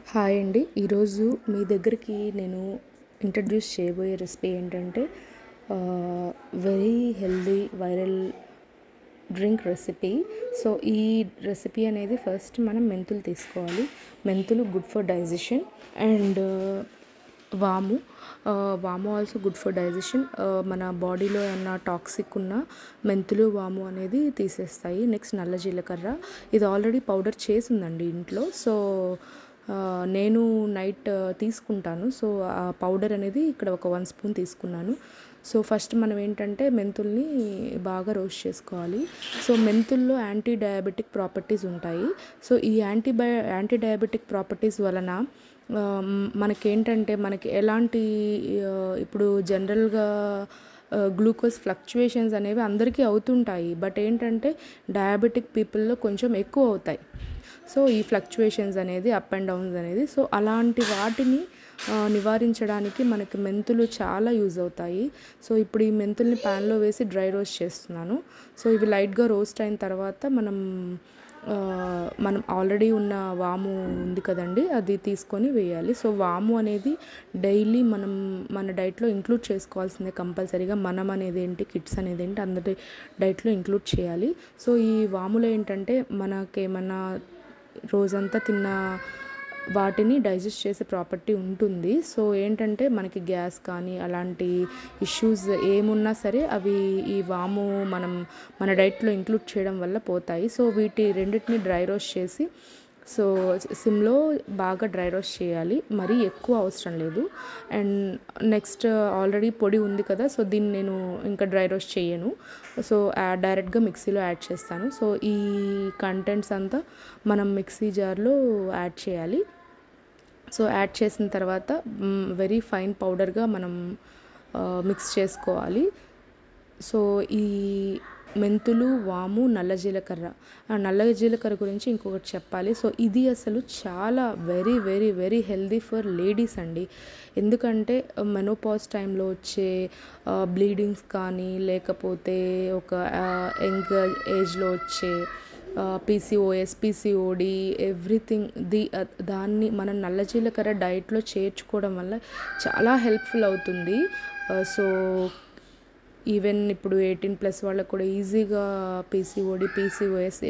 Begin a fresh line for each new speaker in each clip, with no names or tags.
Hi అండి. ఈరోజు మీ దగ్గరికి నేను ఇంట్రడ్యూస్ చేయబోయే రెసిపీ ఏంటంటే very healthy viral drink recipe. So ఈ రెసిపీ అనేది ఫస్ట్ మనం మెంతులు తీసుకోవాలి. మెంతులు గుడ్ ఫర్ డైజెషన్ అండ్ వాము వాము ఆల్సో గుడ్ ఫర్ డైజెషన్. మన బాడీలో ఏమన్నా టాక్సిక్ ఉన్న మెంతులు వాము అనేది తీసేస్తాయి. నెక్స్ట్ నల్ల జీలకర్ర, ఇది ఆల్రెడీ పౌడర్ చేసి ఉందండి ఇంట్లో. సో నేను నైట్ తీసుకుంటాను. సో ఆ పౌడర్ అనేది ఇక్కడ ఒక 1 స్పూన్ తీసుకున్నాను. సో ఫస్ట్ మనం ఏంటంటే మెంతుల్ని బాగా రోస్ట్ చేసుకోవాలి. సో మెంతుల్లో యాంటీ డయాబెటిక్ ప్రాపర్టీస్ ఉంటాయి. సో ఈ యాంటీ డయాబెటిక్ ప్రాపర్టీస్ వలన మనకేంటంటే మనకి ఎలాంటి ఇప్పుడు జనరల్గా గ్లూకోజ్ ఫ్లక్చువేషన్స్ అనేవి అందరికీ అవుతుంటాయి. బట్ ఏంటంటే డయాబెటిక్ పీపుల్లో కొంచెం ఎక్కువ అవుతాయి. సో ఈ ఫ్లక్చువేషన్స్ అనేది అప్ అండ్ డౌన్స్ అనేది, సో అలాంటి వాటిని నివారించడానికి మనకి మెంతులు చాలా యూజ్ అవుతాయి. సో ఇప్పుడు ఈ మెంతుల్ని ప్యాన్లో వేసి డ్రై రోస్ట్ చేస్తున్నాను. సో ఇవి లైట్గా రోస్ట్ అయిన తర్వాత మనం ఆల్రెడీ ఉన్న వాము ఉంది కదండి, అది తీసుకొని వేయాలి. సో వాము అనేది డైలీ మన డైట్లో ఇంక్లూడ్ చేసుకోవాల్సిందే కంపల్సరీగా. మనం అనేది ఏంటి, కిడ్స్ అనేది ఏంటి, అందరి డైట్లో ఇంక్లూడ్ చేయాలి. సో ఈ వాములో ఏంటంటే మనకేమన్నా రోజంతా తిన్న వాటిని డైజెస్ట్ చేసే ప్రాపర్టీ ఉంటుంది. సో ఏంటంటే మనకి గ్యాస్ కానీ అలాంటి ఇష్యూస్ ఏమున్నా సరే అవి ఈ వాము మన డైట్లో ఇంక్లూడ్ చేయడం వల్ల పోతాయి. సో వీటి రెండింటిని డ్రై రోస్ట్ చేసి, సో సిమ్లో బాగా డ్రై రోస్ట్ చేయాలి, మరీ ఎక్కువ అవసరం లేదు. అండ్ నెక్స్ట్ ఆల్రెడీ పొడి ఉంది కదా, సో దీన్ని నేను ఇంకా డ్రై రోస్ట్ చేయను. సో డైరెక్ట్గా మిక్సీలో యాడ్ చేస్తాను. సో ఈ కంటెంట్స్ అంతా మనం మిక్సీ జార్లో యాడ్ చేయాలి. సో యాడ్ చేసిన తర్వాత వెరీ ఫైన్ పౌడర్గా మనం మిక్స్ చేసుకోవాలి. సో ఈ మెంతులు, వాము, నల్ల జీలకర్ర గురించి ఇంకొకటి చెప్పాలి. సో ఇది అసలు చాలా very very very healthy for ladies అండి. ఎందుకంటే మెనోపాజ్ టైంలో వచ్చే బ్లీడింగ్స్ కానీ, లేకపోతే ఒక యంగ్ ఏజ్లో వచ్చే పీసీఓఎస్, పీసీఓడి, ఎవ్రీథింగ్ దాన్ని మనం నల్ల జీలకర్ర డైట్లో చేర్చుకోవడం వల్ల చాలా హెల్ప్ఫుల్ అవుతుంది. సో ఈవెన్ ఇప్పుడు 18+ వాళ్ళకు కూడా ఈజీగా పీసీఓడి, పీసీఓఎస్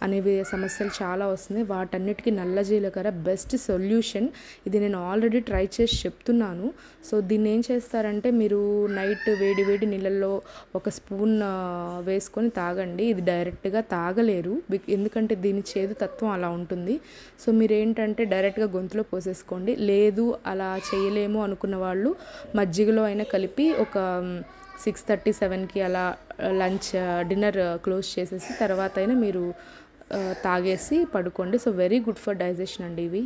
అనేవి సమస్యలు చాలా వస్తున్నాయి. వాటన్నిటికీ నల్ల జీలకర్ర బెస్ట్ సొల్యూషన్. ఇది నేను ఆల్రెడీ ట్రై చేసి చెప్తున్నాను. సో దీన్ని ఏం చేస్తారంటే, మీరు నైట్ వేడి వేడి నీళ్ళల్లో 1 స్పూన్ వేసుకొని తాగండి. ఇది డైరెక్ట్గా తాగలేరు, ఎందుకంటే దీని చేదు తత్వం అలా ఉంటుంది. సో మీరు ఏంటంటే డైరెక్ట్గా గొంతులో పోసేసుకోండి. లేదు అలా చేయలేము అనుకున్న వాళ్ళు మజ్జిగలో అయినా కలిపి ఒక 6:30-7కి అలా డిన్నర్ క్లోజ్ చేసేసి తర్వాత అయినా మీరు తాగేసి పడుకోండి. So very good for digestion అండి ఇవి.